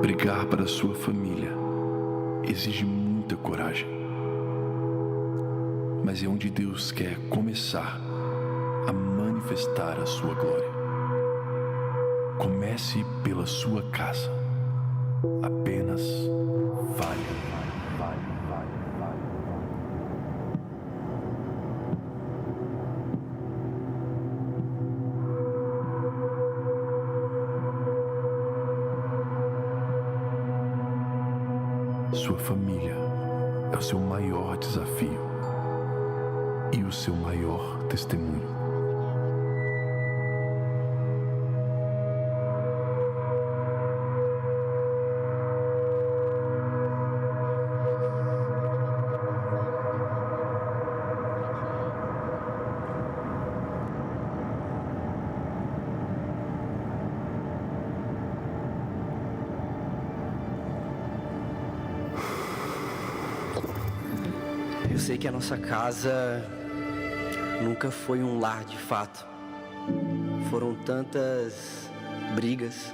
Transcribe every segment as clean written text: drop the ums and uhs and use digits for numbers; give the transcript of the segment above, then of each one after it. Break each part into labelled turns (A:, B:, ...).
A: Brigar para sua família exige muita coragem, mas é onde Deus quer começar a manifestar a sua glória. Comece pela sua casa. Apenas fale. Sua família é o seu maior desafio e o seu maior testemunho.
B: Eu sei que a nossa casa nunca foi um lar de fato. Foram tantas brigas,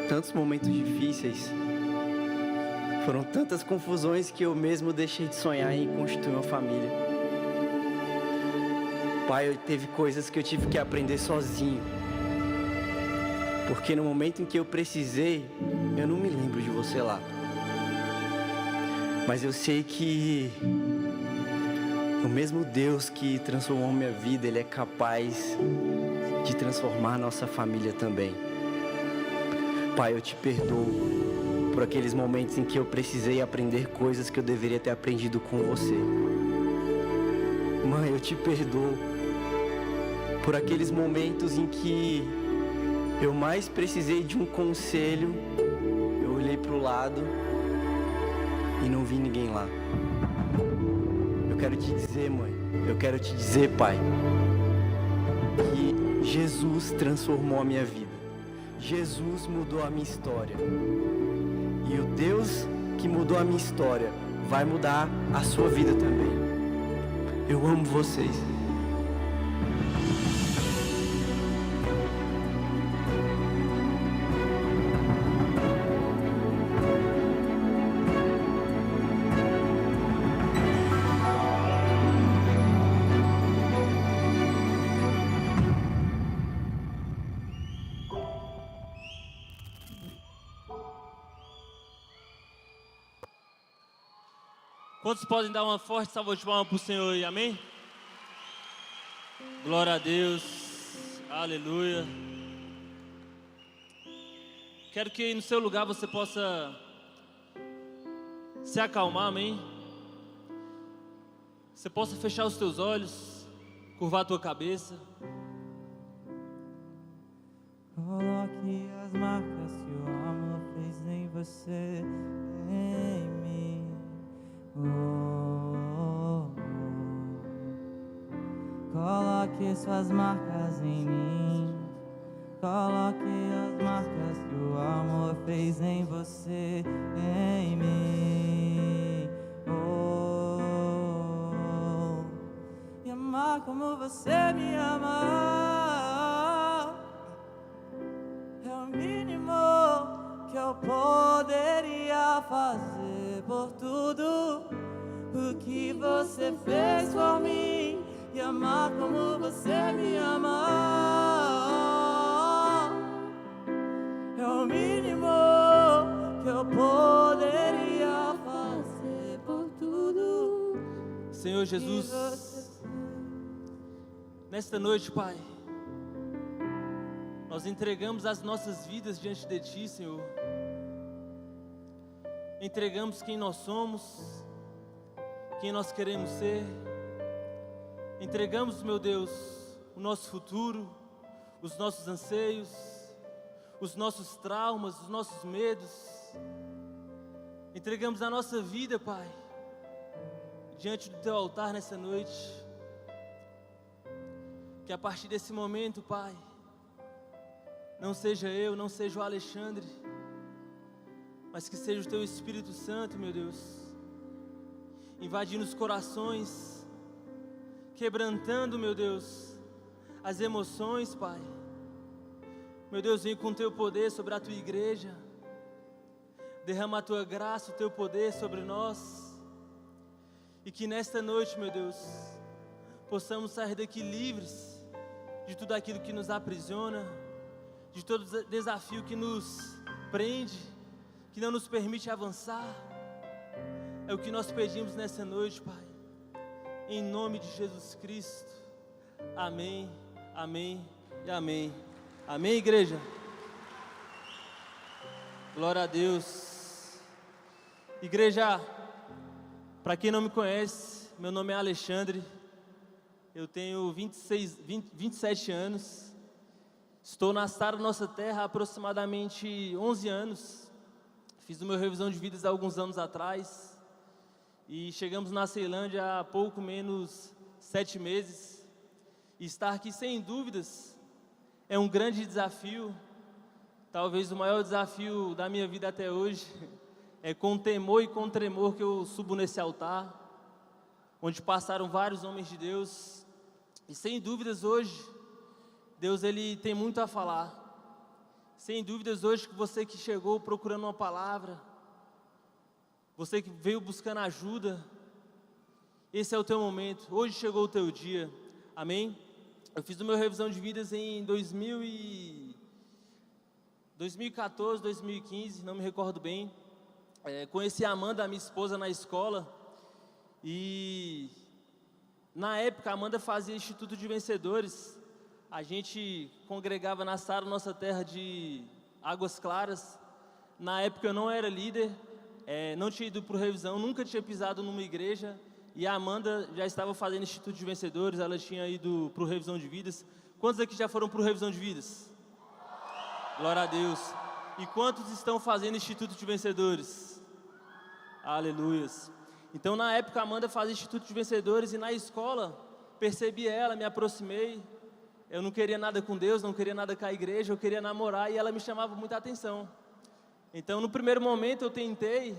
B: tantos momentos difíceis, foram tantas confusões que eu mesmo deixei de sonhar em constituir uma família. Pai, teve coisas que eu tive que aprender sozinho, porque no momento em que eu precisei, eu não me lembro de você lá. Mas eu sei que o mesmo Deus que transformou minha vida, Ele é capaz de transformar nossa família também. Pai, eu te perdoo por aqueles momentos em que eu precisei aprender coisas que eu deveria ter aprendido com você. Mãe, eu te perdoo por aqueles momentos em que eu mais precisei de um conselho. Eu olhei para o lado e não vi ninguém lá. Eu quero te dizer, mãe, eu quero te dizer, pai, que Jesus transformou a minha vida. Jesus mudou a minha história. E o Deus que mudou a minha história vai mudar a sua vida também. Eu amo vocês.
C: Quantos podem dar uma forte salva de palmas para o Senhor aí, amém? Glória a Deus, aleluia. Quero que no seu lugar você possa se acalmar, amém? Você possa fechar os teus olhos, curvar a tua cabeça.
D: Coloque as marcas que o amor fez em você, em mim. Coloque suas marcas em mim. Coloque as marcas que o amor fez em você, em mim. E amar como você me ama é o mínimo que eu poderia fazer por tudo o que você fez por mim. E amar como você me ama é o mínimo que eu poderia fazer por tudo.
C: Senhor Jesus, nesta noite, Pai, nós entregamos as nossas vidas diante de Ti, Senhor. Entregamos quem nós somos, quem nós queremos ser. Entregamos, meu Deus, o nosso futuro, os nossos anseios, os nossos traumas, os nossos medos. Entregamos a nossa vida, Pai, diante do Teu altar nessa noite. Que a partir desse momento, Pai, não seja eu, não seja o Alexandre, mas que seja o Teu Espírito Santo, meu Deus, invadindo os corações, quebrantando, meu Deus, as emoções, Pai. Meu Deus, vem com Teu poder sobre a Tua igreja. derrama a Tua graça, o Teu poder sobre nós. E que nesta noite, meu Deus, possamos sair daqui livres de tudo aquilo que nos aprisiona, de todo desafio que nos prende, que não nos permite avançar. É o que nós pedimos nessa noite, Pai, em nome de Jesus Cristo. Amém, amém e amém. Amém, igreja? Glória a Deus. Igreja, para quem não me conhece, meu nome é Alexandre, eu tenho 27 anos, estou na Sara Nossa Terra há aproximadamente 11 anos, fiz o meu revisão de vidas há alguns anos atrás, e chegamos na Ceilândia há pouco menos 7 meses. E estar aqui, sem dúvidas, é um grande desafio. Talvez o maior desafio da minha vida até hoje. É com temor e com tremor que eu subo nesse altar, onde passaram vários homens de Deus. E sem dúvidas hoje, Deus ele tem muito a falar. Sem dúvidas hoje, que você que chegou procurando uma palavra, você que veio buscando ajuda, esse é o teu momento. Hoje chegou o teu dia. Amém? Eu fiz o meu revisão de vidas em 2014, 2015, não me recordo bem. Conheci a Amanda, a minha esposa, na escola. E na época a Amanda fazia Instituto de Vencedores. A gente congregava na Sara Nossa Terra de Águas Claras. Na época eu não era líder. Não tinha ido para o revisão, nunca tinha pisado numa igreja, e a Amanda já estava fazendo Instituto de Vencedores, ela tinha ido para o revisão de vidas. Quantos aqui já foram para o revisão de vidas? Glória a Deus. E quantos estão fazendo Instituto de Vencedores? Aleluias. Então na época a Amanda fazia Instituto de Vencedores, e na escola percebi ela, me aproximei. Eu não queria nada com Deus, não queria nada com a igreja, eu queria namorar, e ela me chamava muita atenção. Então, no primeiro momento eu tentei,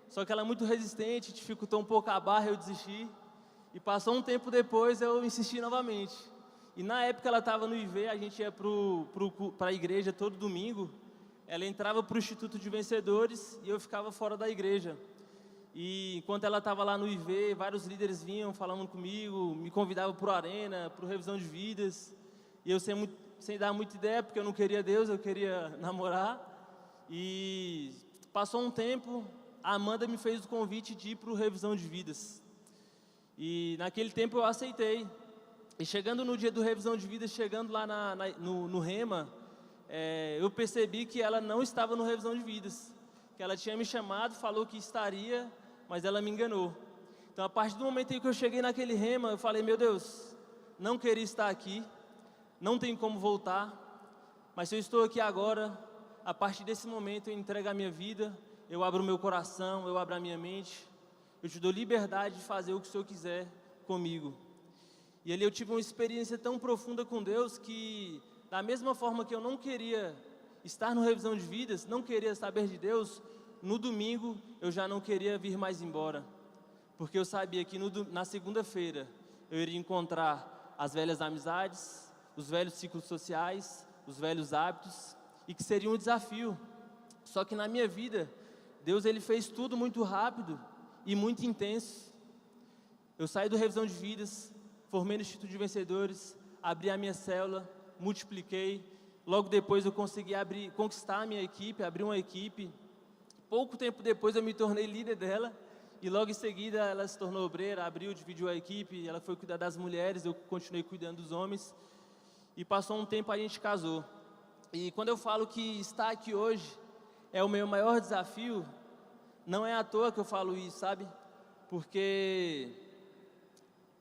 C: só que ela é muito resistente, dificultou um pouco a barra, eu desisti. E passou um tempo depois, eu insisti novamente. E na época ela estava no IV, a gente ia para a igreja todo domingo. Ela entrava para o Instituto de Vencedores e eu ficava fora da igreja. E enquanto ela estava lá no IV, vários líderes vinham falando comigo, me convidavam para o Arena, para o Revisão de Vidas. E eu sem dar muita ideia, porque eu não queria Deus, eu queria namorar. E passou um tempo, a Amanda me fez o convite de ir para o Revisão de Vidas. E naquele tempo eu aceitei. E chegando no dia do Revisão de Vidas, chegando lá no Rema, eu percebi que ela não estava no Revisão de Vidas. Que ela tinha me chamado, falou que estaria, mas ela me enganou. Então a partir do momento em que eu cheguei naquele Rema, eu falei, meu Deus, não queria estar aqui, não tenho como voltar, mas se eu estou aqui agora, a partir desse momento eu entrego a minha vida, eu abro o meu coração, eu abro a minha mente, eu te dou liberdade de fazer o que o Senhor quiser comigo. E ali eu tive uma experiência tão profunda com Deus que, da mesma forma que eu não queria estar no Revisão de Vidas, não queria saber de Deus, no domingo eu já não queria vir mais embora. Porque eu sabia que na segunda-feira eu iria encontrar as velhas amizades, os velhos ciclos sociais, os velhos hábitos, e que seria um desafio. Só que na minha vida, Deus ele fez tudo muito rápido e muito intenso. Eu saí do Revisão de Vidas, formei no Instituto de Vencedores, abri a minha célula, multipliquei. Logo depois eu consegui conquistar a minha equipe, abrir uma equipe. Pouco tempo depois eu me tornei líder dela. E logo em seguida ela se tornou obreira, abriu, dividiu a equipe. Ela foi cuidar das mulheres, eu continuei cuidando dos homens. E passou um tempo, a gente casou. E quando eu falo que estar aqui hoje é o meu maior desafio, não é à toa que eu falo isso, sabe? Porque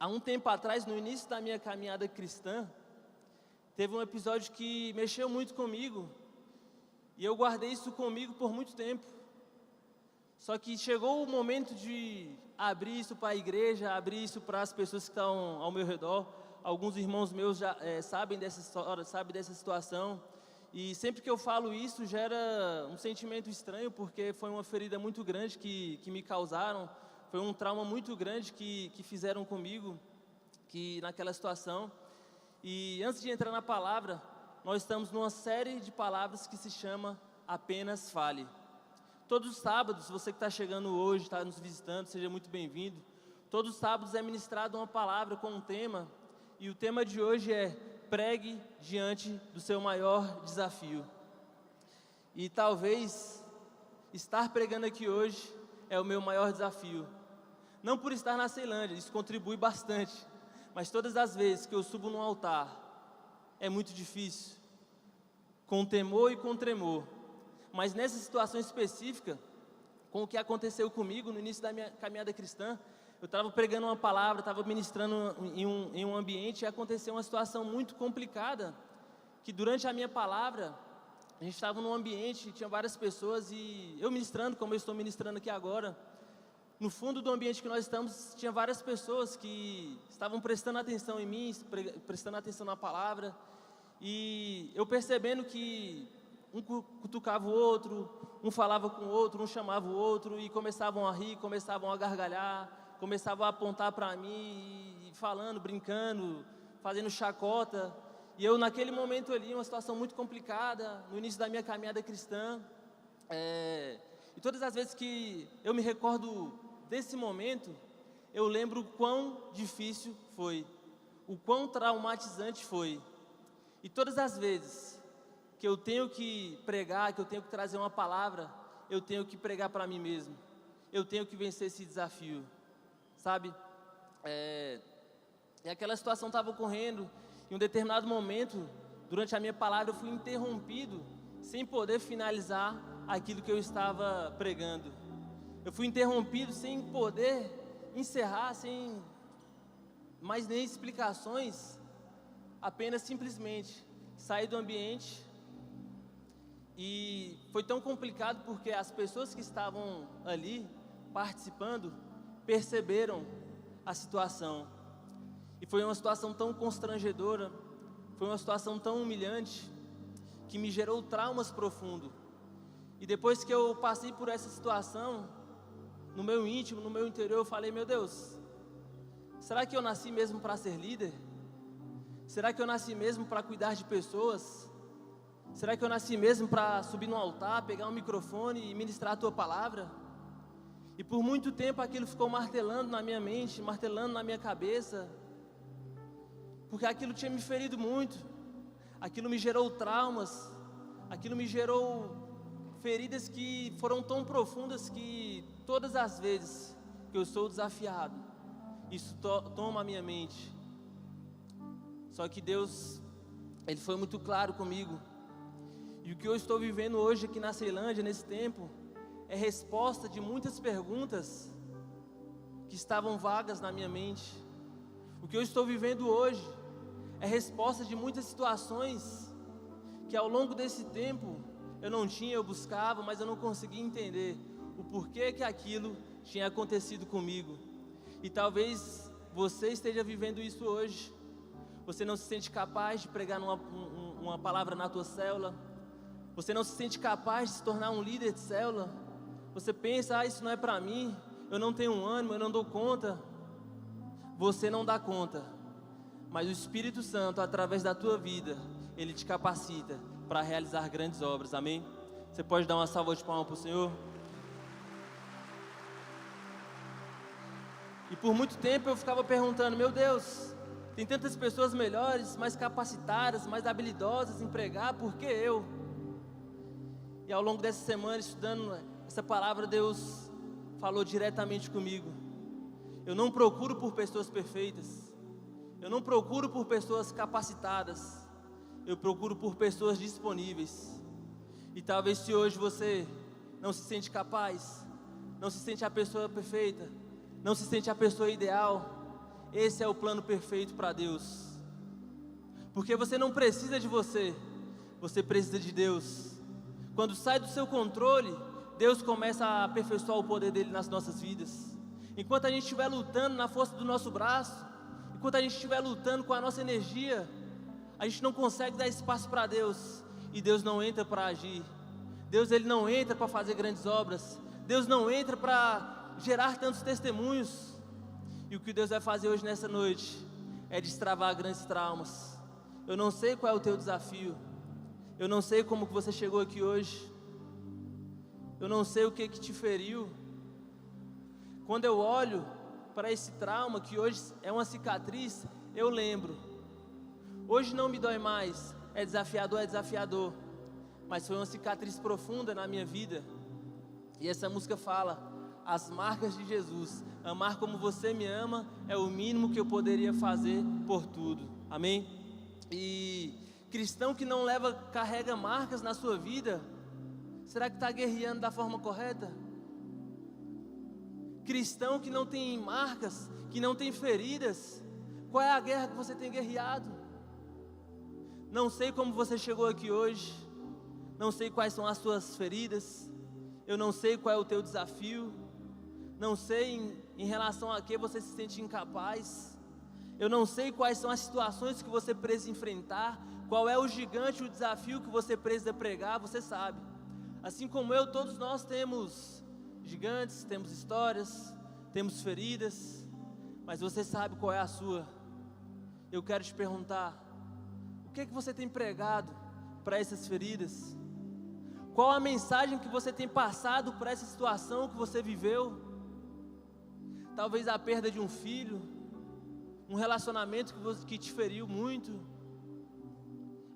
C: há um tempo atrás, no início da minha caminhada cristã, teve um episódio que mexeu muito comigo, e eu guardei isso comigo por muito tempo. Só que chegou o momento de abrir isso para a igreja, abrir isso para as pessoas que estão ao meu redor. Alguns irmãos meus já sabem dessa história, sabem dessa situação. E sempre que eu falo isso, gera um sentimento estranho, porque foi uma ferida muito grande que me causaram. Foi um trauma muito grande que fizeram comigo naquela situação. E antes de entrar na palavra, nós estamos numa série de palavras que se chama Apenas Fale. Todos os sábados, você que está chegando hoje, está nos visitando, seja muito bem-vindo. Todos os sábados é ministrada uma palavra com um tema, e o tema de hoje é: pregue diante do seu maior desafio. E talvez estar pregando aqui hoje é o meu maior desafio. Não por estar na Ceilândia, isso contribui bastante, mas todas as vezes que eu subo num altar, é muito difícil, com temor e com tremor. Mas nessa situação específica, com o que aconteceu comigo no início da minha caminhada cristã, eu estava pregando uma palavra, estava ministrando em um ambiente, e aconteceu uma situação muito complicada, que durante a minha palavra, a gente estava num ambiente, tinha várias pessoas, e eu ministrando, como eu estou ministrando aqui agora, no fundo do ambiente que nós estamos, tinha várias pessoas que estavam prestando atenção em mim, prestando atenção na palavra, e eu percebendo que um cutucava o outro, um falava com o outro, um chamava o outro, e começavam a rir, começavam a gargalhar, começavam a apontar para mim, e falando, brincando, fazendo chacota. E eu naquele momento ali, uma situação muito complicada, no início da minha caminhada cristã, e todas as vezes que eu me recordo desse momento, eu lembro o quão difícil foi, o quão traumatizante foi. E todas as vezes que eu tenho que pregar, que eu tenho que trazer uma palavra, eu tenho que pregar para mim mesmo. Eu tenho que vencer esse desafio, sabe? E aquela situação estava ocorrendo, em um determinado momento, durante a minha palavra, eu fui interrompido, sem poder finalizar aquilo que eu estava pregando. Eu fui interrompido sem poder encerrar, sem mais nem explicações, apenas simplesmente saí do ambiente. E foi tão complicado porque as pessoas que estavam ali participando perceberam a situação. E foi uma situação tão constrangedora, foi uma situação tão humilhante, que me gerou traumas profundos. E depois que eu passei por essa situação, no meu íntimo, no meu interior, eu falei: meu Deus, será que eu nasci mesmo para ser líder? Será que eu nasci mesmo para cuidar de pessoas? Será que eu nasci mesmo para subir no altar, pegar um microfone e ministrar a tua palavra? E por muito tempo aquilo ficou martelando na minha mente, martelando na minha cabeça, porque aquilo tinha me ferido muito, aquilo me gerou traumas, aquilo me gerou feridas que foram tão profundas que todas as vezes que eu sou desafiado, isso toma a minha mente. Só que Deus, Ele foi muito claro comigo, e o que eu estou vivendo hoje aqui na Ceilândia, nesse tempo, é resposta de muitas perguntas que estavam vagas na minha mente. O que eu estou vivendo hoje é resposta de muitas situações que ao longo desse tempo eu buscava, mas eu não conseguia entender o porquê que aquilo tinha acontecido comigo. E talvez você esteja vivendo isso hoje. Você não se sente capaz de pregar uma palavra na tua célula. Você não se sente capaz de se tornar um líder de célula. Você pensa: isso não é para mim, eu não tenho ânimo, eu não dou conta. Você não dá conta, mas o Espírito Santo, através da tua vida, Ele te capacita para realizar grandes obras, amém? Você pode dar uma salva de palmas para o Senhor? E por muito tempo eu ficava perguntando: meu Deus, tem tantas pessoas melhores, mais capacitadas, mais habilidosas em pregar, por que eu? E ao longo dessa semana, estudando essa palavra, Deus falou diretamente comigo. Eu não procuro por pessoas perfeitas, eu não procuro por pessoas capacitadas, eu procuro por pessoas disponíveis. E talvez se hoje você não se sente capaz, não se sente a pessoa perfeita, não se sente a pessoa ideal, esse é o plano perfeito para Deus. Porque você não precisa de você precisa de Deus. Quando sai do seu controle, Deus começa a aperfeiçoar o poder dele nas nossas vidas. Enquanto a gente estiver lutando na força do nosso braço, enquanto a gente estiver lutando com a nossa energia, a gente não consegue dar espaço para Deus, e Deus não entra para agir. Deus, Ele não entra para fazer grandes obras. Deus não entra para gerar tantos testemunhos. E o que Deus vai fazer hoje nessa noite é destravar grandes traumas. Eu não sei qual é o teu desafio, eu não sei como que você chegou aqui hoje, Eu não sei o que te feriu. Quando eu olho para esse trauma, que hoje é uma cicatriz, eu lembro. Hoje não me dói mais, é desafiador. Mas foi uma cicatriz profunda na minha vida. E essa música fala: as marcas de Jesus. Amar como você me ama é o mínimo que eu poderia fazer por tudo. Amém? E cristão que não carrega marcas na sua vida, será que está guerreando da forma correta? Cristão que não tem marcas, que não tem feridas, qual é a guerra que você tem guerreado? Não sei como você chegou aqui hoje, não sei quais são as suas feridas, eu não sei qual é o teu desafio, não sei em relação a que você se sente incapaz, eu não sei quais são as situações que você precisa enfrentar, qual é o gigante, o desafio que você precisa pregar, você sabe. Assim como eu, todos nós temos gigantes, temos histórias, temos feridas, mas você sabe qual é a sua. Eu quero te perguntar, o que é que você tem pregado para essas feridas? Qual a mensagem que você tem passado para essa situação que você viveu? Talvez a perda de um filho, um relacionamento que te feriu muito.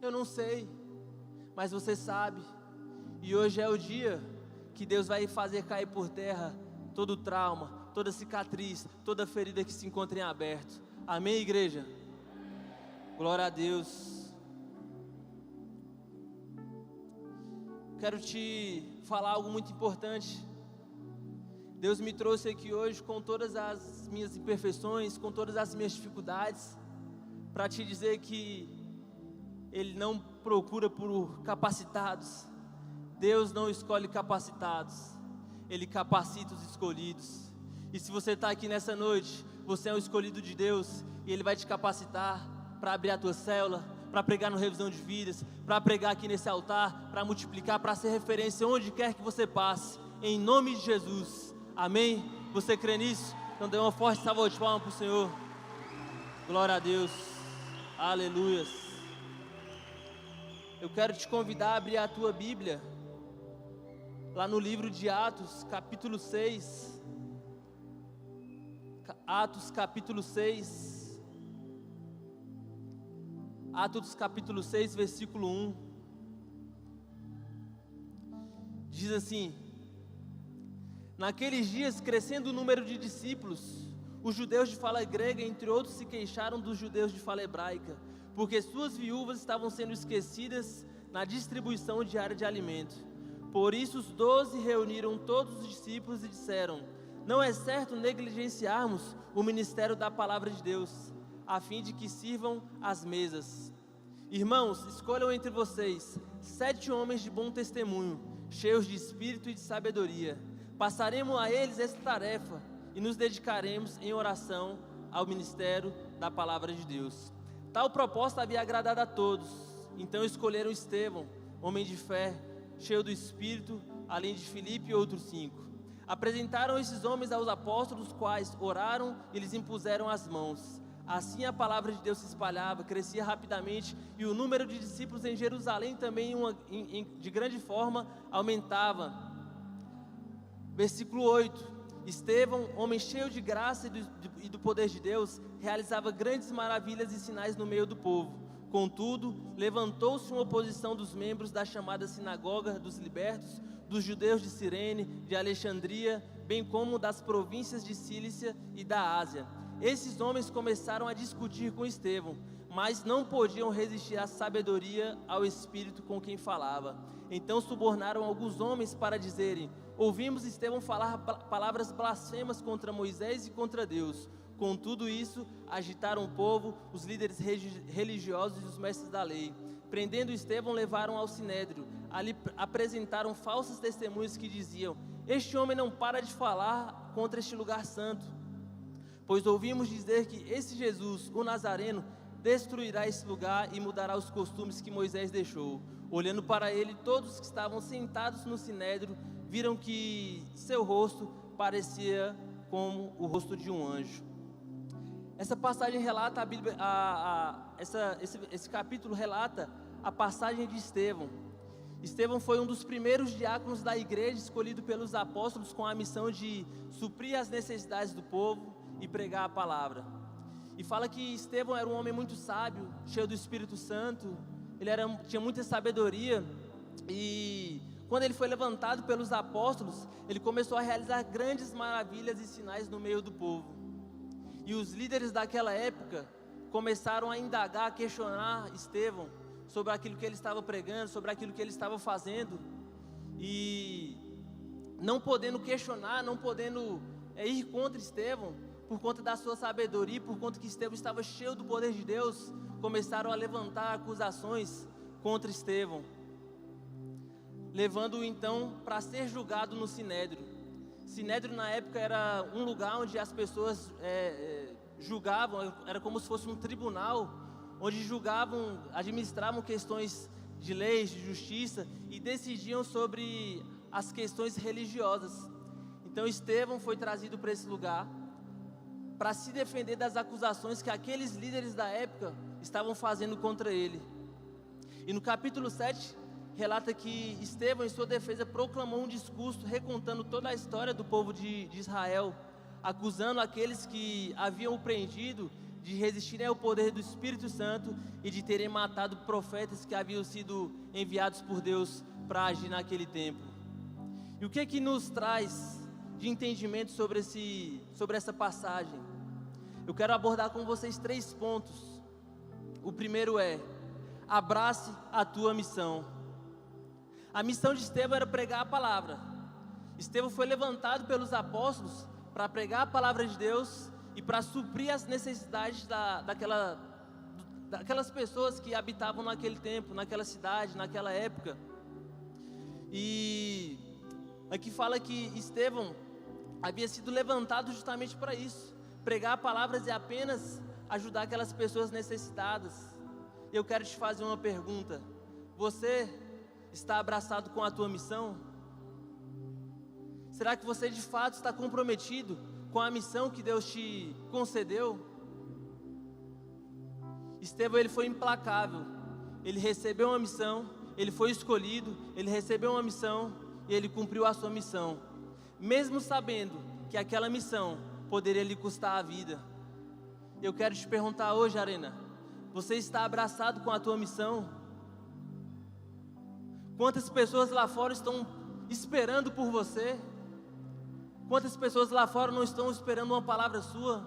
C: Eu não sei, mas você sabe. E hoje é o dia que Deus vai fazer cair por terra todo o trauma, toda cicatriz, toda ferida que se encontra em aberto. Amém, igreja? Glória a Deus. Quero te falar algo muito importante. Deus me trouxe aqui hoje com todas as minhas imperfeições, com todas as minhas dificuldades, para te dizer que Ele não procura por capacitados. Deus não escolhe capacitados, Ele capacita os escolhidos. E se você está aqui nessa noite, você é um escolhido de Deus, e Ele vai te capacitar para abrir a tua célula, para pregar no Revisão de Vidas, para pregar aqui nesse altar, para multiplicar, para ser referência onde quer que você passe, em nome de Jesus. Amém? Você crê nisso? Então dê uma forte salva de palmas para o Senhor. Glória a Deus. Aleluias. Eu quero te convidar a abrir a tua Bíblia lá no livro de Atos, capítulo 6. Atos, capítulo 6. Atos, capítulo 6, versículo 1. Diz assim: naqueles dias, crescendo o número de discípulos, os judeus de fala grega, entre outros, se queixaram dos judeus de fala hebraica, porque suas viúvas estavam sendo esquecidas na distribuição diária de alimento. Por isso os 12 reuniram todos os discípulos e disseram: não é certo negligenciarmos o ministério da palavra de Deus, a fim de que sirvam as mesas. Irmãos, escolham entre vocês 7 homens de bom testemunho, cheios de espírito e de sabedoria. Passaremos a eles essa tarefa e nos dedicaremos em oração ao ministério da palavra de Deus. Tal proposta havia agradado a todos. Então escolheram Estevão, homem de fé, cheio do Espírito, além de Filipe e outros 5. Apresentaram esses homens aos apóstolos, os quais oraram e lhes impuseram as mãos. Assim a palavra de Deus se espalhava, crescia rapidamente, e o número de discípulos em Jerusalém também de grande forma aumentava. Versículo 8: Estevão, homem cheio de graça e do poder de Deus, realizava grandes maravilhas e sinais no meio do povo. Contudo, levantou-se uma oposição dos membros da chamada Sinagoga dos Libertos, dos judeus de Cirene, de Alexandria, bem como das províncias de Cilícia e da Ásia. Esses homens começaram a discutir com Estevão, mas não podiam resistir à sabedoria, ao espírito com quem falava. Então subornaram alguns homens para dizerem: ouvimos Estevão falar palavras blasfemas contra Moisés e contra Deus. Com tudo isso, agitaram o povo, os líderes religiosos e os mestres da lei. Prendendo Estevão, levaram ao sinédrio. Ali apresentaram falsas testemunhas que diziam: este homem não para de falar contra este lugar santo, pois ouvimos dizer que esse Jesus, o Nazareno, destruirá esse lugar e mudará os costumes que Moisés deixou. Olhando para ele, todos que estavam sentados no sinédrio viram que seu rosto parecia como o rosto de um anjo. Essa passagem relata a Bíblia, esse capítulo relata a passagem de Estevão. Estevão foi um dos primeiros diáconos da igreja, escolhido pelos apóstolos com a missão de suprir as necessidades do povo e pregar a palavra. E fala que Estevão era um homem muito sábio, cheio do Espírito Santo, tinha muita sabedoria, e quando ele foi levantado pelos apóstolos, ele começou a realizar grandes maravilhas e sinais no meio do povo. E os líderes daquela época começaram a indagar, a questionar Estevão sobre aquilo que ele estava pregando, sobre aquilo que ele estava fazendo, e não podendo questionar, não podendo ir contra Estevão, por conta da sua sabedoria, por conta que Estevão estava cheio do poder de Deus, começaram a levantar acusações contra Estevão, levando-o então para ser julgado no Sinédrio. Sinédrio na época era um lugar onde as pessoas julgavam, era como se fosse um tribunal, onde julgavam, administravam questões de leis, de justiça, e decidiam sobre as questões religiosas. Então Estevão foi trazido para esse lugar, para se defender das acusações que aqueles líderes da época estavam fazendo contra ele. E no capítulo 7, relata que Estevão, em sua defesa, proclamou um discurso recontando toda a história do povo de Israel, acusando aqueles que haviam o prendido de resistirem ao poder do Espírito Santo e de terem matado profetas que haviam sido enviados por Deus para agir naquele tempo. E o que nos traz de entendimento sobre essa passagem? Eu quero abordar com vocês 3 pontos. O primeiro é: abrace a tua missão. A missão de Estevão era pregar a palavra. Estevão foi levantado pelos apóstolos para pregar a palavra de Deus e para suprir as necessidades daquelas pessoas que habitavam naquele tempo, naquela cidade, naquela época. E aqui fala que Estevão havia sido levantado justamente para isso, pregar palavras e apenas ajudar aquelas pessoas necessitadas. Eu quero te fazer uma pergunta: você está abraçado com a tua missão? Será que você de fato está comprometido com a missão que Deus te concedeu? Estevão, ele foi implacável. Ele recebeu uma missão, ele foi escolhido, ele recebeu uma missão e ele cumpriu a sua missão, mesmo sabendo que aquela missão poderia lhe custar a vida. Eu quero te perguntar hoje, Arena: você está abraçado com a tua missão? Quantas pessoas lá fora estão esperando por você? Quantas pessoas lá fora não estão esperando uma palavra sua,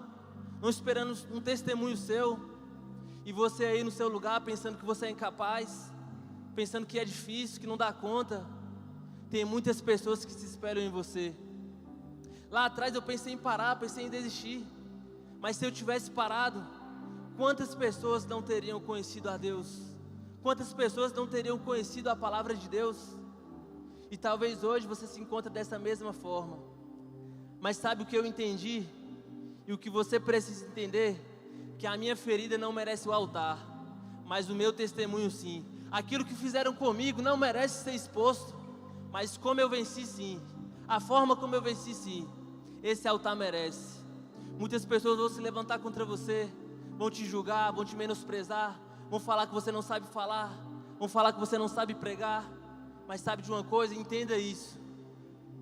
C: não esperando um testemunho seu, e você aí no seu lugar pensando que você é incapaz, pensando que é difícil, que não dá conta? Tem muitas pessoas que se espelham em você. Lá atrás eu pensei em parar, pensei em desistir, mas se eu tivesse parado, quantas pessoas não teriam conhecido a Deus? Quantas pessoas não teriam conhecido a palavra de Deus? E talvez hoje você se encontre dessa mesma forma. Mas sabe o que eu entendi? E o que você precisa entender? Que a minha ferida não merece o altar, mas o meu testemunho sim. Aquilo que fizeram comigo não merece ser exposto, mas como eu venci sim. A forma como eu venci sim. Esse altar merece. Muitas pessoas vão se levantar contra você, vão te julgar, vão te menosprezar, vão falar que você não sabe falar, vão falar que você não sabe pregar. Mas sabe de uma coisa? Entenda isso: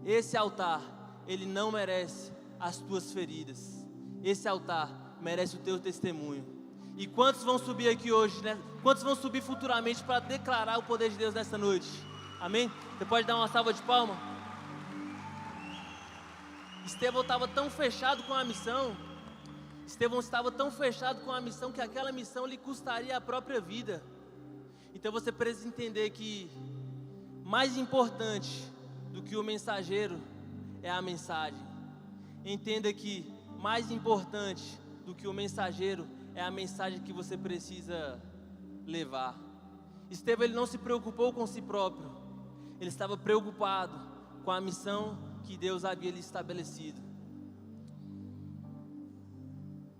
C: esse altar, ele não merece as tuas feridas. Esse altar merece o teu testemunho. E quantos vão subir aqui hoje, né? Quantos vão subir futuramente para declarar o poder de Deus nessa noite? Amém? Você pode dar uma salva de palmas? Estevão estava tão fechado com a missão. Estevão estava tão fechado com a missão que aquela missão lhe custaria a própria vida. Então você precisa entender que mais importante do que o mensageiro é a mensagem. Entenda que mais importante do que o mensageiro é a mensagem que você precisa levar. Estevão, ele não se preocupou com si próprio, ele estava preocupado com a missão que Deus havia lhe estabelecido.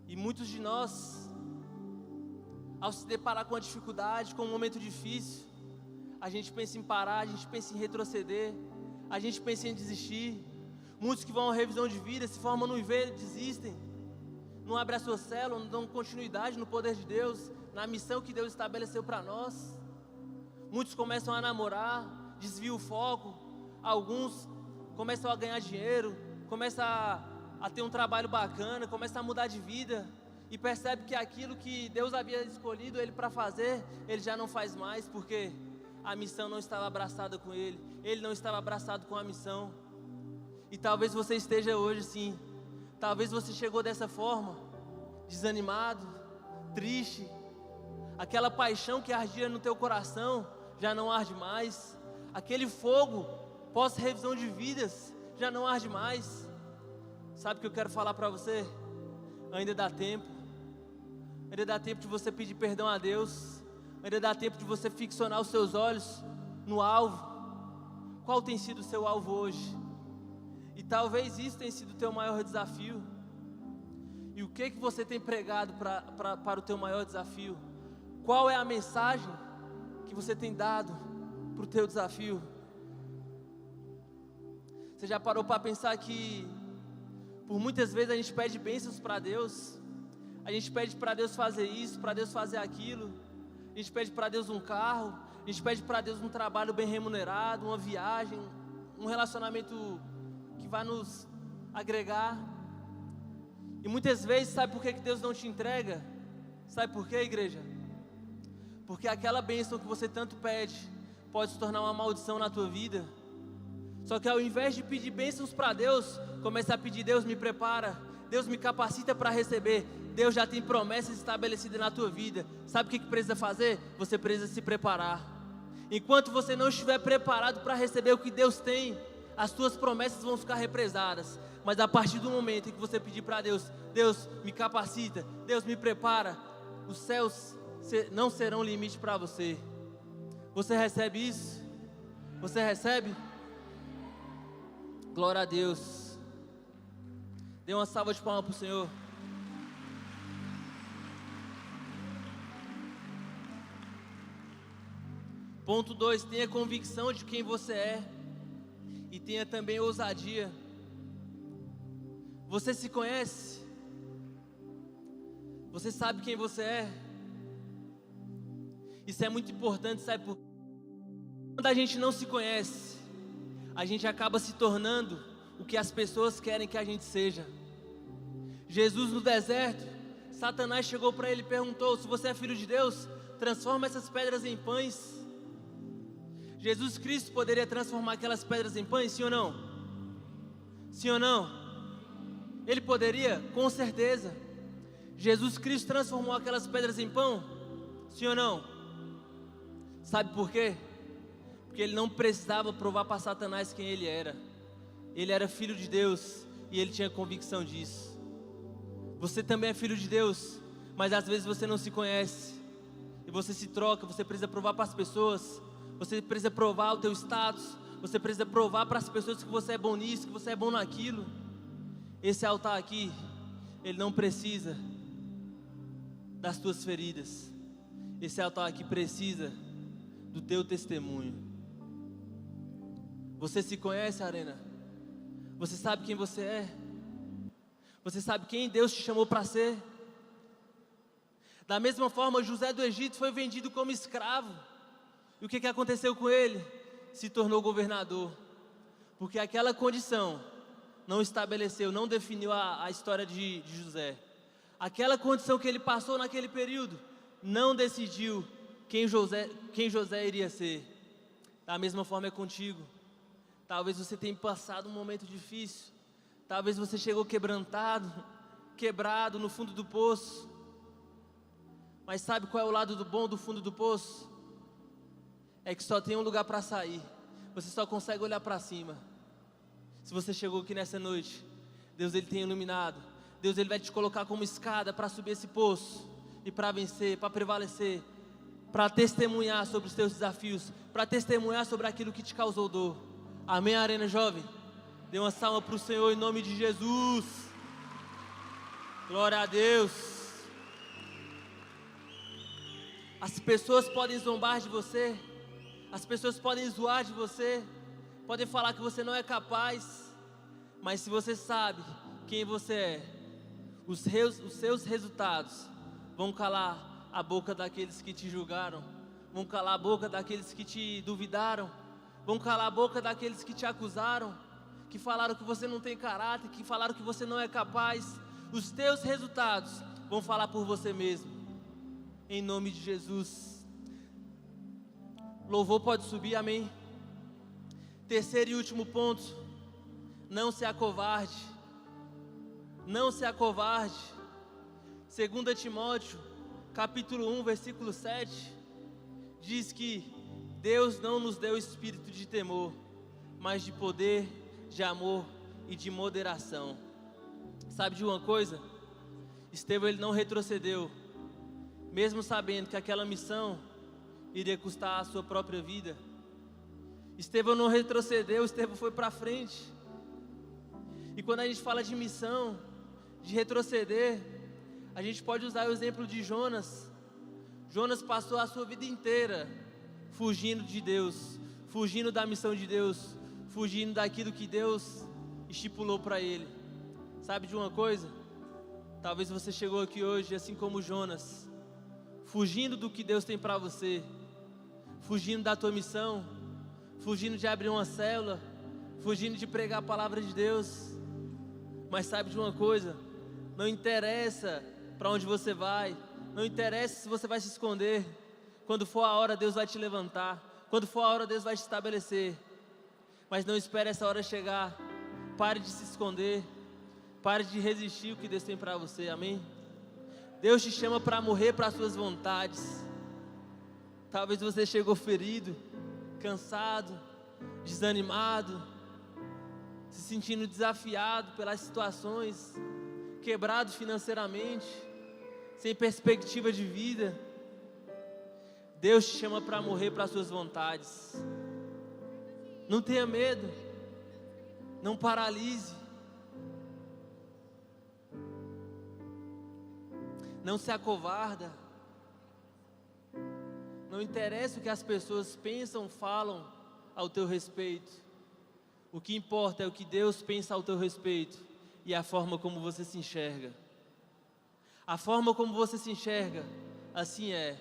C: E muitos de nós, ao se deparar com a dificuldade, com um momento difícil, a gente pensa em parar, a gente pensa em retroceder, a gente pensa em desistir. Muitos que vão à revisão de vida, se formam no IV, desistem, não abrem a sua célula, não dão continuidade no poder de Deus, na missão que Deus estabeleceu para nós. Muitos começam a namorar, desviam o foco, alguns começam a ganhar dinheiro, começam a ter um trabalho bacana, começam a mudar de vida, e percebe que aquilo que Deus havia escolhido ele para fazer, ele já não faz mais, porque a missão não estava abraçada com ele não estava abraçado com a missão. E talvez você esteja hoje assim, talvez você chegou dessa forma, desanimado, triste, aquela paixão que ardia no teu coração já não arde mais, aquele fogo pós-revisão de vidas já não arde mais. Sabe o que eu quero falar para você? Ainda dá tempo de você pedir perdão a Deus, ainda dá tempo de você fixar os seus olhos no alvo. Qual tem sido o seu alvo hoje? E talvez isso tenha sido o teu maior desafio. E o que você tem pregado para o teu maior desafio? Qual é a mensagem que você tem dado para o teu desafio? Você já parou para pensar que por muitas vezes a gente pede bênçãos para Deus, a gente pede para Deus fazer isso, para Deus fazer aquilo, a gente pede para Deus um carro, a gente pede para Deus um trabalho bem remunerado, uma viagem, um relacionamento que vai nos agregar. E muitas vezes, sabe por que Deus não te entrega? Sabe por quê, igreja? Porque aquela bênção que você tanto pede pode se tornar uma maldição na tua vida. Só que ao invés de pedir bênçãos para Deus, começa a pedir: Deus me prepara, Deus me capacita para receber. Deus já tem promessas estabelecidas na tua vida. Sabe o que precisa fazer? Você precisa se preparar. Enquanto você não estiver preparado para receber o que Deus tem, as tuas promessas vão ficar represadas. Mas a partir do momento em que você pedir para Deus: Deus me capacita, Deus me prepara, os céus não serão limite para você. Você recebe isso? Você recebe? Glória a Deus. Dê uma salva de palmas para o Senhor. Ponto 2, tenha convicção de quem você é e tenha também ousadia. Você se conhece? Você sabe quem você é? Isso é muito importante, sabe por quê? Quando a gente não se conhece, a gente acaba se tornando o que as pessoas querem que a gente seja. Jesus no deserto, Satanás chegou para ele e perguntou: se você é filho de Deus, transforma essas pedras em pães. Jesus Cristo poderia transformar aquelas pedras em pães, sim ou não? Sim ou não? Ele poderia? Com certeza. Jesus Cristo transformou aquelas pedras em pão? Sim ou não? Sabe por quê? Porque ele não precisava provar para Satanás quem ele era. Ele era filho de Deus e ele tinha convicção disso. Você também é filho de Deus, mas às vezes você não se conhece e você se troca. Você precisa provar para as pessoas, você precisa provar o teu status, você precisa provar para as pessoas que você é bom nisso, que você é bom naquilo. Esse altar aqui, ele não precisa das tuas feridas. Esse altar aqui precisa do teu testemunho. Você se conhece, Arena? Você sabe quem você é? Você sabe quem Deus te chamou para ser? Da mesma forma, José do Egito foi vendido como escravo. E o que aconteceu com ele? Se tornou governador. Porque aquela condição não estabeleceu, não definiu a história de José. Aquela condição que ele passou naquele período não decidiu quem José iria ser. Da mesma forma é contigo. Talvez você tenha passado um momento difícil. Talvez você chegou quebrantado, quebrado no fundo do poço. Mas sabe qual é o lado do bom do fundo do poço? É que só tem um lugar para sair. Você só consegue olhar para cima. Se você chegou aqui nessa noite, Deus ele tem iluminado. Deus ele vai te colocar como escada para subir esse poço e para vencer, para prevalecer, para testemunhar sobre os teus desafios, para testemunhar sobre aquilo que te causou dor. Amém, Arena Jovem? Dê uma salva para o Senhor em nome de Jesus. Glória a Deus. As pessoas podem zombar de você, as pessoas podem zoar de você, podem falar que você não é capaz, mas se você sabe quem você é, os seus resultados vão calar a boca daqueles que te julgaram, vão calar a boca daqueles que te duvidaram, vão calar a boca daqueles que te acusaram, que falaram que você não tem caráter, que falaram que você não é capaz. Os teus resultados vão falar por você mesmo, em nome de Jesus. Louvor pode subir, amém? Terceiro e último ponto, não se acovarde, não se acovarde. 2 Timóteo, capítulo 1, versículo 7, diz que Deus não nos deu espírito de temor, mas de poder, de amor e de moderação. Sabe de uma coisa? Estevão, ele não retrocedeu, mesmo sabendo que aquela missão iria custar a sua própria vida. Estevão não retrocedeu, Estevão foi para frente. E quando a gente fala de missão, de retroceder, a gente pode usar o exemplo de Jonas. Jonas passou a sua vida inteira fugindo de Deus, fugindo da missão de Deus, fugindo daquilo que Deus estipulou para ele. Sabe de uma coisa? Talvez você chegou aqui hoje assim como Jonas, fugindo do que Deus tem para você, fugindo da tua missão, fugindo de abrir uma célula, fugindo de pregar a palavra de Deus. Mas sabe de uma coisa? Não interessa para onde você vai, não interessa se você vai se esconder. Quando for a hora, Deus vai te levantar. Quando for a hora, Deus vai te estabelecer. Mas não espere essa hora chegar. Pare de se esconder, pare de resistir o que Deus tem para você, amém? Deus te chama para morrer para as suas vontades. Talvez você chegou ferido, cansado, desanimado, se sentindo desafiado pelas situações, quebrado financeiramente, sem perspectiva de vida. Deus te chama para morrer para as suas vontades. Não tenha medo, não paralise, não se acovarda. Não interessa o que as pessoas pensam, falam ao teu respeito. O que importa é o que Deus pensa ao teu respeito e a forma como você se enxerga. A forma como você se enxerga, assim é.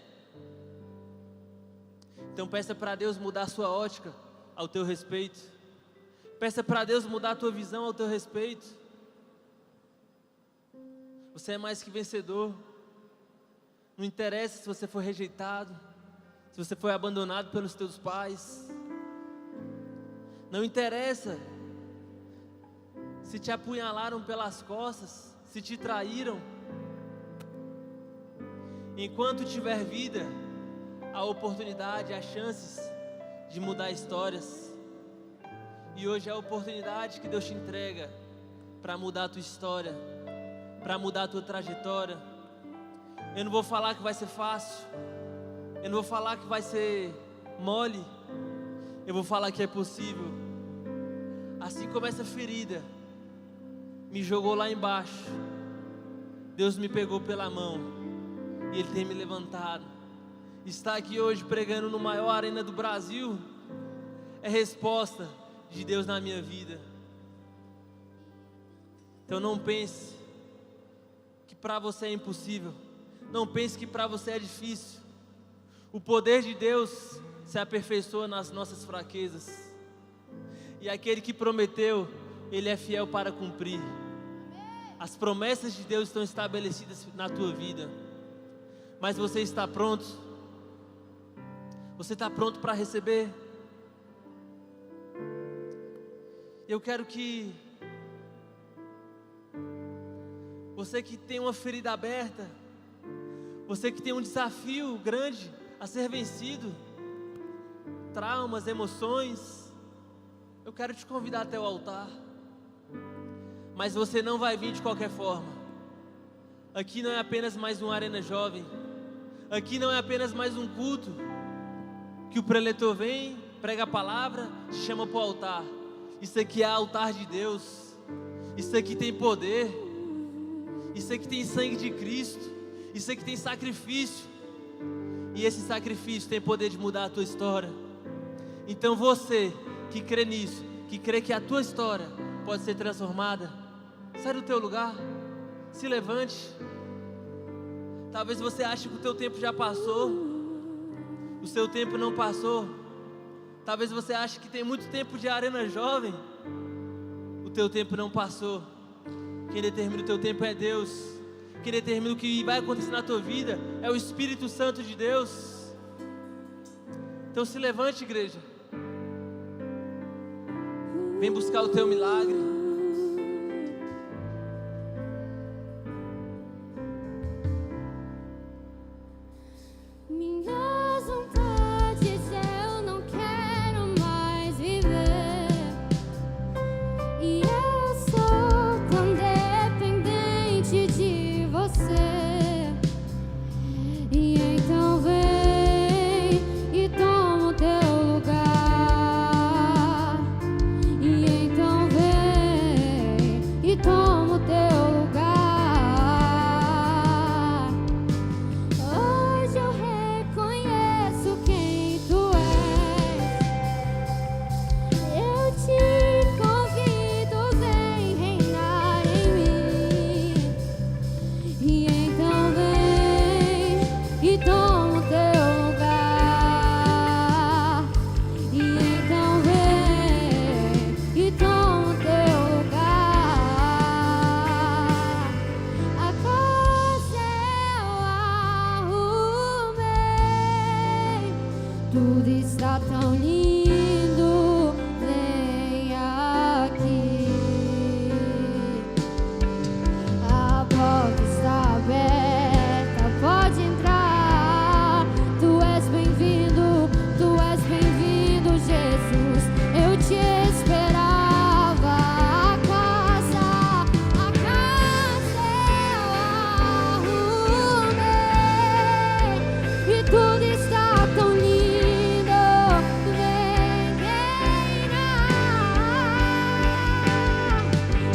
C: Então peça para Deus mudar a sua ótica ao teu respeito. Peça para Deus mudar a tua visão ao teu respeito. Você é mais que vencedor. Não interessa se você foi rejeitado, se você foi abandonado pelos teus pais. Não interessa se te apunhalaram pelas costas, se te traíram. Enquanto tiver vida, há oportunidade, há chances de mudar histórias. E hoje é a oportunidade que Deus te entrega para mudar a tua história, para mudar a tua trajetória. Eu não vou falar que vai ser fácil, eu não vou falar que vai ser mole, eu vou falar que é possível. Assim como essa ferida me jogou lá embaixo, Deus me pegou pela mão e Ele tem me levantado. Estar aqui hoje pregando no maior arena do Brasil é resposta de Deus na minha vida. Então não pense que para você é impossível, não pense que para você é difícil. O poder de Deus se aperfeiçoa nas nossas fraquezas. E aquele que prometeu, Ele é fiel para cumprir. As promessas de Deus estão estabelecidas na tua vida. Mas você está pronto? Você está pronto para receber? Eu quero que você que tem uma ferida aberta, você que tem um desafio grande a ser vencido, traumas, emoções, eu quero te convidar até o altar. Mas você não vai vir de qualquer forma. Aqui não é apenas mais uma arena jovem. Aqui não é apenas mais um culto que o preletor vem, prega a palavra, te chama para o altar. Isso aqui é altar de Deus. Isso aqui tem poder. Isso aqui tem sangue de Cristo. Isso aqui tem sacrifício. E esse sacrifício tem poder de mudar a tua história. Então você que crê nisso, que crê que a tua história pode ser transformada, sai do teu lugar, se levante. Talvez você ache que o teu tempo já passou. O seu tempo não passou. Talvez você ache que tem muito tempo de arena jovem. O teu tempo não passou. Quem determina o teu tempo é Deus. Quem determina o que vai acontecer na tua vida é o Espírito Santo de Deus. Então se levante, igreja. Vem buscar o teu milagre.
E: Minhas vontades eu não quero mais viver, e eu sou tão dependente de você. E então vem e toma o teu lugar. E então vem e toma o teu lugar. Hoje eu reconheço quem tu és. Eu te convido, vem reinar em mim. E então vem e toma o teu lugar. E então vem e toma o teu lugar. A casa eu arrumei, tudo está tão lindo, vem aqui. A porta está aberta, pode entrar. Tu és bem-vindo, Jesus. Eu te esperava. A casa eu arrumei, e tudo está tão lindo, vem reinar.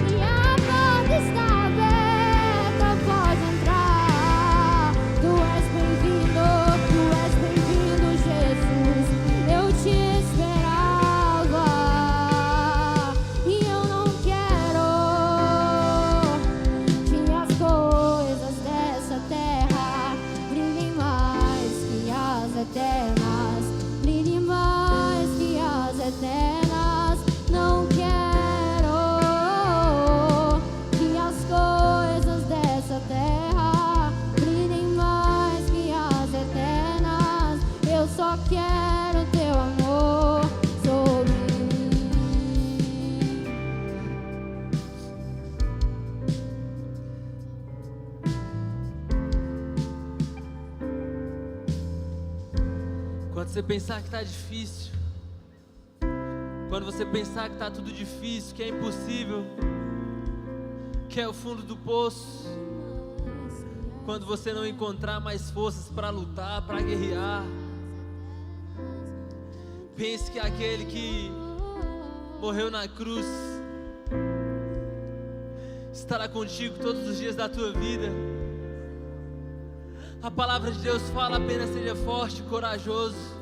E: E a porta está aberta, pode entrar. Tu és bem-vindo, Jesus. Eu te esperava. E eu não quero que as coisas dessa terra brilhem mais que as eternas, brilhem mais que as eternas. Não quero que as coisas dessa terra brilhem mais que as eternas. Eu só quero teu amor sobre mim.
C: Quando você pensar que está difícil, quando você pensar que está tudo difícil, que é impossível, que é o fundo do poço, quando você não encontrar mais forças para lutar, para guerrear, pense que aquele que morreu na cruz estará contigo todos os dias da tua vida. A palavra de Deus fala: apenas seja forte e corajoso.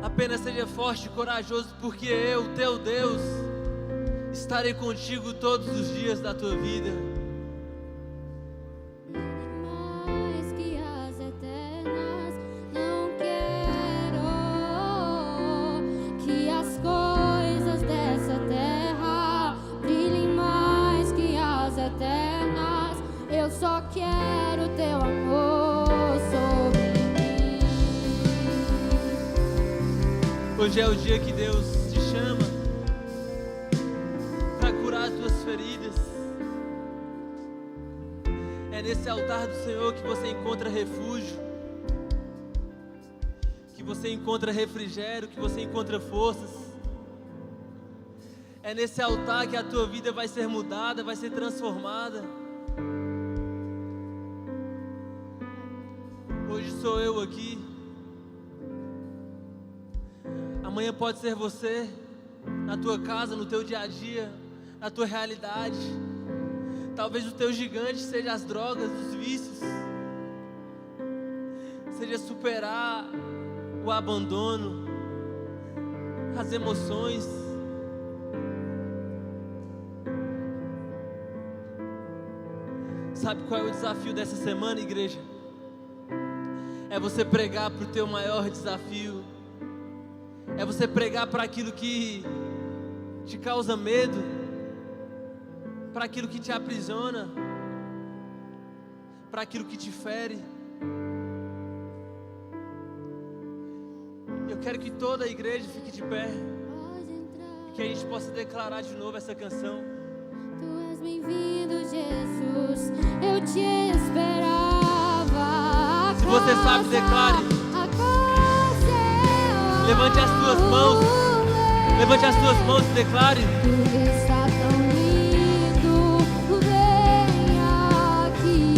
C: Apenas seja forte e corajoso, porque eu, teu Deus, estarei contigo todos os dias da tua vida.
E: Mais que as eternas, não quero que as coisas dessa terra brilhem mais que as eternas. Eu só quero teu amor sobre mim.
C: Hoje é o dia que Deus te chama para curar as tuas feridas. É nesse altar do Senhor que você encontra refúgio, que você encontra refrigério, que você encontra forças. É nesse altar que a tua vida vai ser mudada, vai ser transformada. Hoje sou eu aqui. Amanhã pode ser você, na tua casa, no teu dia a dia, na tua realidade. Talvez o teu gigante seja as drogas, os vícios, seja superar o abandono, as emoções. Sabe qual é o desafio dessa semana, igreja? É você pregar para o teu maior desafio. É você pregar para aquilo que te causa medo, para aquilo que te aprisiona, para aquilo que te fere. Eu quero que toda a igreja fique de pé e que a gente possa declarar de novo essa canção.
E: Tu és bem-vindo, Jesus, eu te esperava.
C: Se você sabe, declare. Levante as tuas mãos. Levante as tuas mãos e declare.
E: Tudo está tão lindo, vem aqui.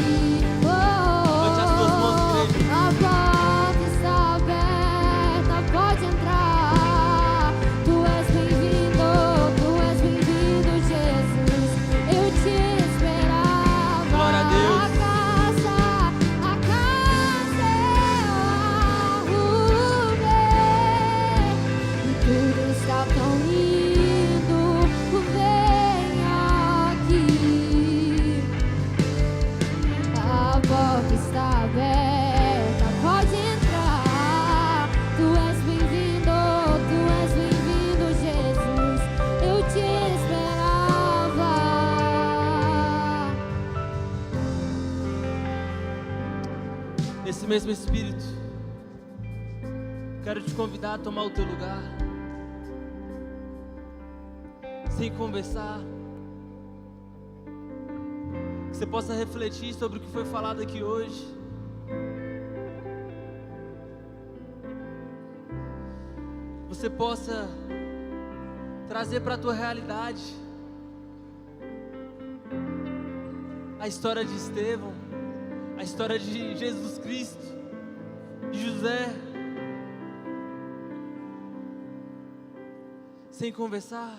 C: Levante as tuas mãos, igreja.
E: A porta está aberta, pode entrar. Tu és bem-vindo, Jesus. Eu te esperava.
C: Glória a Deus.
E: A casa eu arrumei. E tudo está tão lindo, vem aqui. A porta está aberta, pode entrar. Tu és bem-vindo, Jesus. Eu te esperava.
C: Nesse mesmo espírito, quero te convidar a tomar o teu lugar, sem conversar, que você possa refletir sobre o que foi falado aqui hoje. Você possa trazer para a tua realidade a história de Estevão, a história de Jesus Cristo, de José, sem conversar.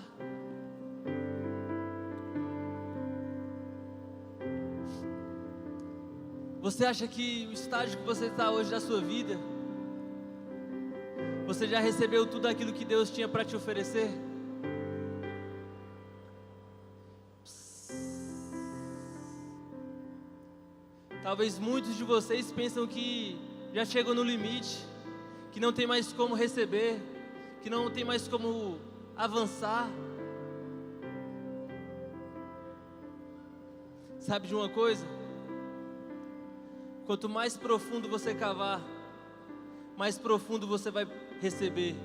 C: Você acha que o estágio que você está hoje da sua vida, você já recebeu tudo aquilo que Deus tinha para te oferecer? Talvez muitos de vocês pensam que já chegam no limite, que não tem mais como receber, que não tem mais como avançar. Sabe de uma coisa? Quanto mais profundo você cavar, mais profundo você vai receber.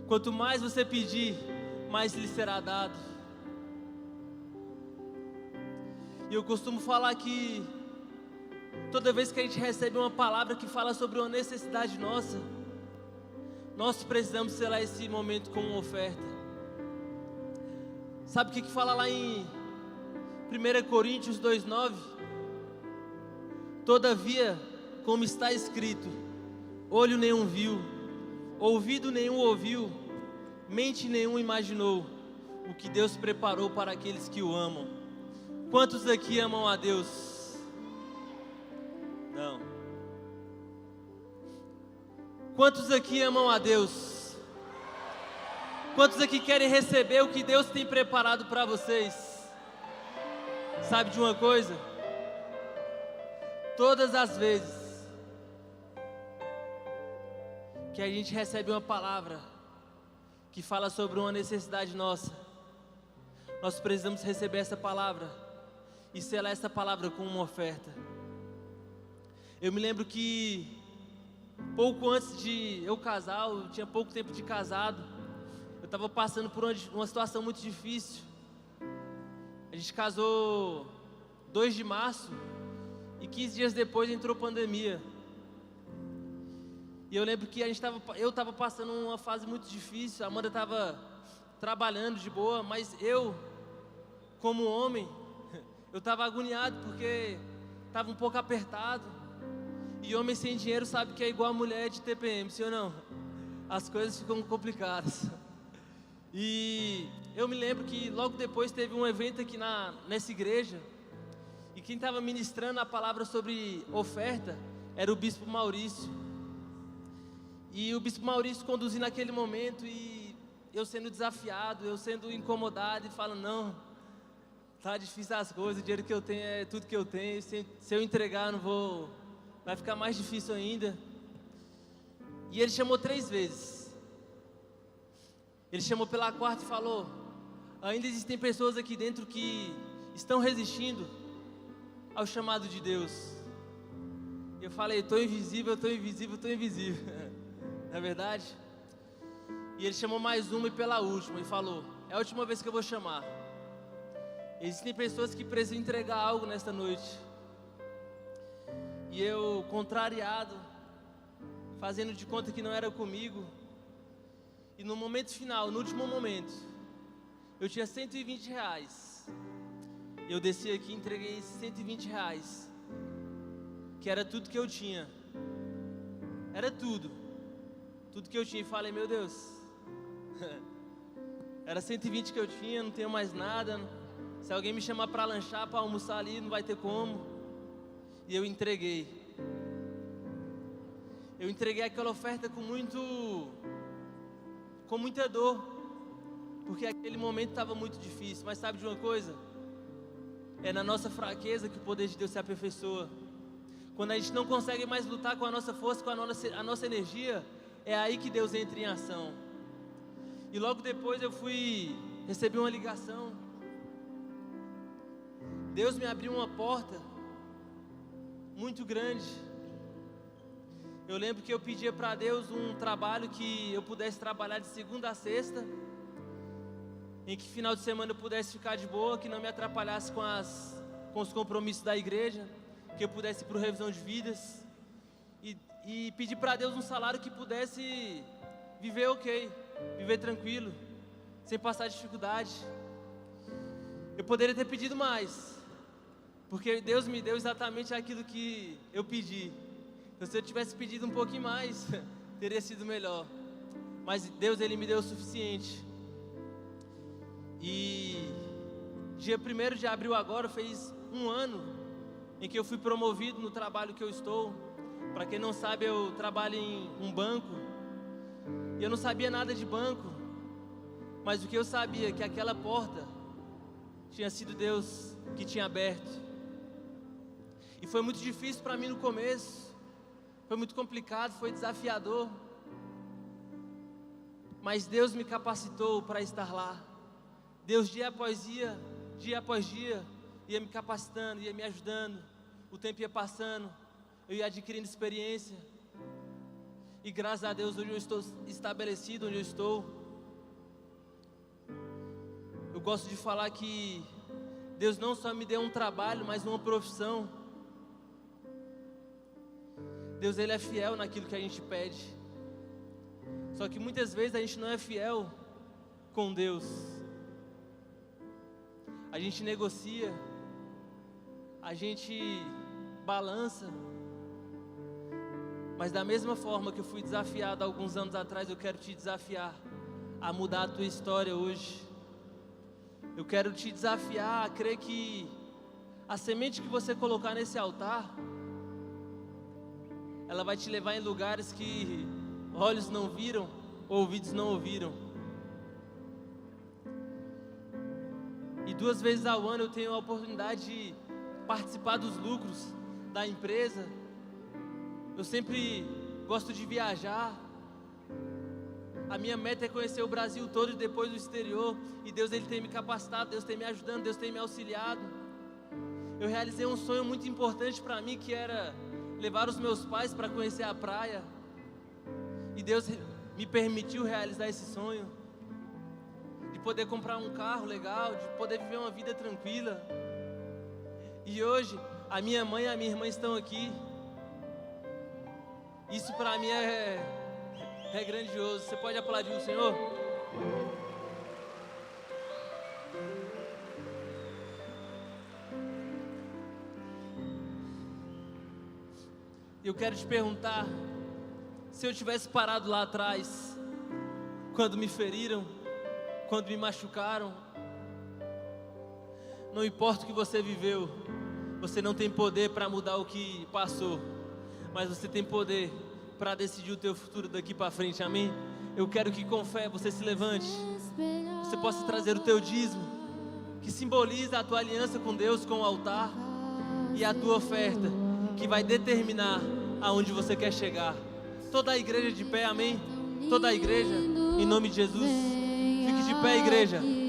C: Quanto mais você pedir, mais lhe será dado. E eu costumo falar que toda vez que a gente recebe uma palavra que fala sobre uma necessidade nossa, nós precisamos selar esse momento com uma oferta. Sabe o que fala lá em 1 Coríntios 2:9? Todavia, como está escrito, olho nenhum viu, ouvido nenhum ouviu, mente nenhum imaginou o que Deus preparou para aqueles que o amam. Quantos aqui amam a Deus? Não. Quantos aqui amam a Deus? Quantos aqui querem receber o que Deus tem preparado para vocês? Sabe de uma coisa? Todas as vezes que a gente recebe uma palavra que fala sobre uma necessidade nossa, nós precisamos receber essa palavra e selar essa palavra com uma oferta. Eu me lembro que pouco antes de eu casar, eu tinha pouco tempo de casado, eu estava passando por uma situação muito difícil. A gente casou 2 de março e 15 dias depois entrou pandemia. E eu lembro que eu estava passando uma fase muito difícil, a Amanda estava trabalhando de boa, mas eu, como homem, eu estava agoniado porque estava um pouco apertado. E homem sem dinheiro sabe que é igual a mulher de TPM, sim ou não? As coisas ficam complicadas. E eu me lembro que logo depois teve um evento aqui nessa igreja, e quem estava ministrando a palavra sobre oferta era o Bispo Maurício. E o Bispo Maurício conduzindo aquele momento, e eu sendo desafiado, eu sendo incomodado, e falando, não, tá difícil as coisas, o dinheiro que eu tenho é tudo que eu tenho, se eu entregar não vou, vai ficar mais difícil ainda. E ele chamou 3 vezes, Ele chamou pela quarta e falou: ainda existem pessoas aqui dentro que estão resistindo ao chamado de Deus. E eu falei: estou invisível, estou invisível, estou invisível. Não é verdade? E ele chamou mais uma e pela última e falou: é a última vez que eu vou chamar. Existem pessoas que precisam entregar algo nesta noite. E eu, contrariado, fazendo de conta que não era comigo, e no momento final, no último momento, eu tinha R$120. Eu desci aqui e entreguei esses R$120, que era tudo que eu tinha. Era tudo que eu tinha. E falei: meu Deus, era 120 que eu tinha, não tenho mais nada. Se alguém me chamar para lanchar, para almoçar ali, não vai ter como. E eu entreguei. Eu entreguei aquela oferta com muita dor, porque aquele momento estava muito difícil. Mas sabe de uma coisa? É na nossa fraqueza que o poder de Deus se aperfeiçoa. Quando a gente não consegue mais lutar com a nossa força, com a nossa energia, é aí que Deus entra em ação. E logo depois recebi uma ligação. Deus me abriu uma porta muito grande. Eu lembro que eu pedia para Deus um trabalho que eu pudesse trabalhar de segunda a sexta, em que final de semana eu pudesse ficar de boa, que não me atrapalhasse com os compromissos da igreja, que eu pudesse ir para o revisão de vidas, e pedir para Deus um salário que pudesse viver ok, viver tranquilo, sem passar dificuldade. Eu poderia ter pedido mais, porque Deus me deu exatamente aquilo que eu pedi. Então, se eu tivesse pedido um pouquinho mais, teria sido melhor. Mas Deus, Ele me deu o suficiente. E dia 1º de abril agora fez um ano em que eu fui promovido no trabalho que eu estou. Para quem não sabe, eu trabalho em um banco. E eu não sabia nada de banco, mas o que eu sabia é que aquela porta tinha sido Deus que tinha aberto. E foi muito difícil para mim no começo. Foi muito complicado, foi desafiador. Mas Deus me capacitou para estar lá. Deus dia após dia, ia me capacitando, ia me ajudando. O tempo ia passando, eu ia adquirindo experiência. E graças a Deus hoje eu estou estabelecido onde eu estou. Eu gosto de falar que Deus não só me deu um trabalho, mas uma profissão. Deus, Ele é fiel naquilo que a gente pede. Só que muitas vezes a gente não é fiel com Deus. A gente negocia, a gente balança. Mas da mesma forma que eu fui desafiado alguns anos atrás, eu quero te desafiar a mudar a tua história hoje. Eu quero te desafiar a crer que a semente que você colocar nesse altar, ela vai te levar em lugares que olhos não viram, ouvidos não ouviram. E 2 vezes ao ano eu tenho a oportunidade de participar dos lucros da empresa. Eu sempre gosto de viajar. A minha meta é conhecer o Brasil todo e depois o exterior. E Deus, Ele tem me capacitado, Deus tem me ajudando, Deus tem me auxiliado. Eu realizei um sonho muito importante para mim, que era levar os meus pais para conhecer a praia. E Deus me permitiu realizar esse sonho, de poder comprar um carro legal, de poder viver uma vida tranquila. E hoje, a minha mãe e a minha irmã estão aqui. Isso para mim é grandioso. Você pode aplaudir o Senhor? Eu quero te perguntar, se eu tivesse parado lá atrás, quando me feriram, quando me machucaram, não importa o que você viveu, você não tem poder para mudar o que passou, mas você tem poder para decidir o teu futuro daqui para frente, amém? Eu quero que com fé você se levante, você possa trazer o teu dízimo, que simboliza a tua aliança com Deus, com o altar, e a tua oferta, que vai determinar aonde você quer chegar. Toda a igreja de pé, amém? Toda a igreja, em nome de Jesus. de pé, igreja.
E: Que